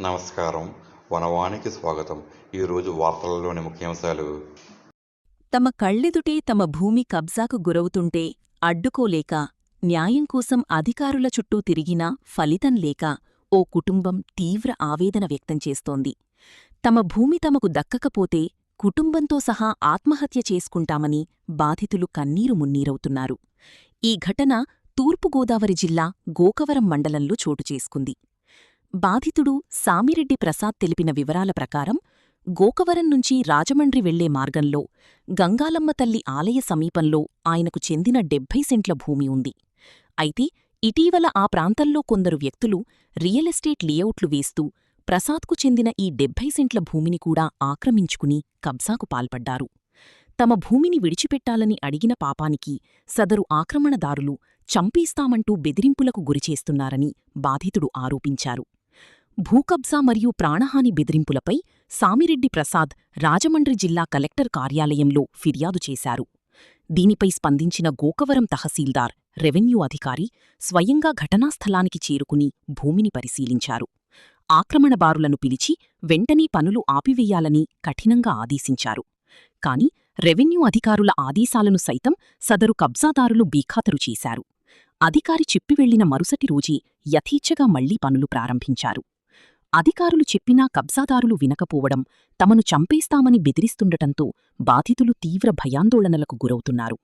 నమస్కారం. వనవానికి స్వాగతం. ఈరోజు వార్తలలోని ముఖ్యాంశాలు. తమ కళ్ళెదుటే తమ భూమి కబ్జాకు గురవుతుంటే అడ్డుకోలేక, న్యాయం కోసం అధికారుల చుట్టూ తిరిగినా ఫలితం లేక ఓ కుటుంబం తీవ్ర ఆవేదన వ్యక్తం చేస్తోంది. తమ భూమి తమకు దక్కకపోతే కుటుంబంతో సహా ఆత్మహత్య చేసుకుంటామని బాధితులు కన్నీరు మున్నీరవుతున్నారు. ఈ ఘటన తూర్పుగోదావరి జిల్లా గోకవరం మండలంలో చోటుచేసుకుంది. బాధితుడు సామిరెడ్డి ప్రసాద్ తెలిపిన వివరాల ప్రకారం గోకవరం నుంచి రాజమండ్రి వెళ్లే మార్గంలో గంగాలమ్మ తల్లి ఆలయ సమీపంలో ఆయనకు చెందిన 70 సెంట్ల భూమి ఉంది. అయితే ఇటీవల ఆ ప్రాంతంలో కొందరు వ్యక్తులు రియల్ ఎస్టేట్ లేఅవుట్లు వేస్తూ ప్రసాద్కు చెందిన ఈ 70 సెంట్ల భూమిని కూడా ఆక్రమించుకుని కబ్జాకు పాల్పడ్డారు. తమ భూమిని విడిచిపెట్టాలని అడిగిన పాపానికి సదరు ఆక్రమణదారులు చంపేస్తామంటూ బెదిరింపులకు గురిచేస్తున్నారని బాధితుడు ఆరోపించారు. భూకబ్జా మరియు ప్రాణహాని బెదిరింపులపై సామిరెడ్డి ప్రసాద్ రాజమండ్రి జిల్లా కలెక్టర్ కార్యాలయంలో ఫిర్యాదు చేశారు. దీనిపై స్పందించిన గోకవరం తహసీల్దార్, రెవెన్యూ అధికారి స్వయంగా ఘటనాస్థలానికి చేరుకుని భూమిని పరిశీలించారు. ఆక్రమణబారులను పిలిచి వెంటనే పనులు ఆపివేయాలని కఠినంగా ఆదేశించారు. కాని రెవెన్యూ అధికారుల ఆదేశాలను సైతం సదరు కబ్జాదారులు బీఖాతరు చేశారు. అధికారి చెప్పివెళ్లిన మరుసటి రోజే యథేచ్ఛగా మళ్లీ పనులు ప్రారంభించారు. అధికారులు చెప్పినా కబ్జాదారులు వినకపోవడం, తమను చంపేస్తామని బెదిరిస్తుండటంతో బాధితులు తీవ్ర భయాందోళనలకు గురవుతున్నారు.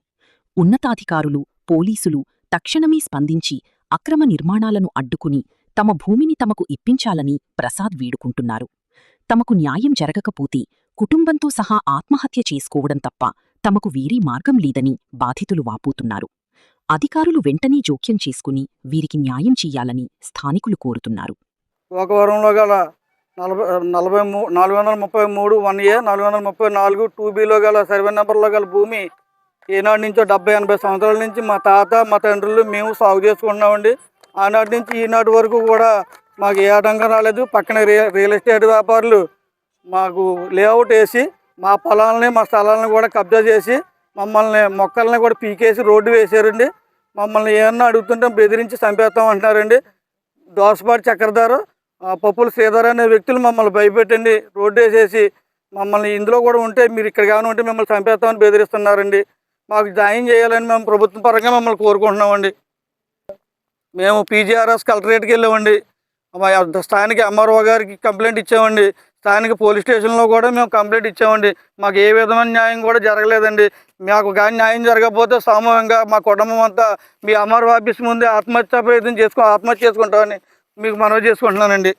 ఉన్నతాధికారులు, పోలీసులు తక్షణమే స్పందించి అక్రమ నిర్మాణాలను అడ్డుకుని తమ భూమిని తమకు ఇప్పించాలని ప్రసాద్ వేడుకుంటున్నారు. తమకు న్యాయం జరగకపోతే కుటుంబంతో సహా ఆత్మహత్య చేసుకోవడం తప్ప తమకు వేరే మార్గం లేదని బాధితులు వాపోతున్నారు. అధికారులు వెంటనే జోక్యం చేసుకుని వీరికి న్యాయం చెయ్యాలని స్థానికులు కోరుతున్నారు. గోకవరంలో గల 433 1A 434 2Bలో గల సర్వే నెంబర్లో గల భూమి ఈనాటి నుంచో 70-80 సంవత్సరాల నుంచి మా తాత మా తండ్రులు మేము సాగు చేసుకుంటున్నామండి. ఆనాటి నుంచి ఈనాటి వరకు కూడా మాకు ఏ ఆటంకం రాలేదు. పక్కన రియల్ ఎస్టేట్ వ్యాపారులు మాకు లేఅవుట్ వేసి మా పొలాలని మా స్థలాలను కూడా కబ్జా చేసి మమ్మల్ని మొక్కల్ని కూడా పీకేసి రోడ్డు వేసారండి. మమ్మల్ని ఏమన్నా అడుగుతుంటే బెదిరించి చంపేస్తామంటున్నారండి. దోసపాటి చక్రధారు, పప్పుల శ్రీధర్ అనే వ్యక్తులు మమ్మల్ని భయపెట్టండి రోడ్డు వేసేసి మమ్మల్ని ఇందులో కూడా ఉంటే మీరు ఇక్కడ కానీ ఉంటే మిమ్మల్ని చంపేస్తామని బెదిరిస్తున్నారండి. మాకు న్యాయం చేయాలని మేము ప్రభుత్వం పరంగా మమ్మల్ని కోరుకుంటున్నామండి. మేము పీజీఆర్ఎస్ కలెక్టరేట్కి వెళ్ళామండి. స్థానిక ఎంఆర్ఓ గారికి కంప్లైంట్ ఇచ్చామండి. స్థానిక పోలీస్ స్టేషన్లో కూడా మేము కంప్లైంట్ ఇచ్చామండి. మాకు ఏ విధమైన న్యాయం కూడా జరగలేదండి. మాకు కానీ న్యాయం జరగకపోతే సామూహికంగా మా కుటుంబం అంతా మీ ఎంఆర్ఓ ఆఫీస్ ముందే ఆత్మహత్య ప్రయత్నం ఆత్మహత్య చేసుకుంటామని మీకు మనవి చేసుకుంటున్నానండి.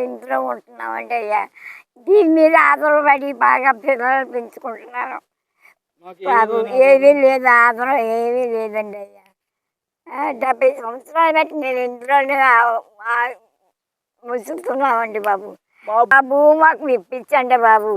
ఇంట్లో ఉంటున్నామండి అయ్యా. దీని మీద ఆధారపడి బాగా పిల్లలు పెంచుకుంటున్నాను బాబు. ఏమీ లేదు, ఆధారం ఏమీ లేదండి అయ్యా. 70 సంవత్సరాలు బట్టి నేను ఇంట్లోనే ముసుగుతున్నామండి బాబు. బాబు మాకు ఇప్పించండి బాబు.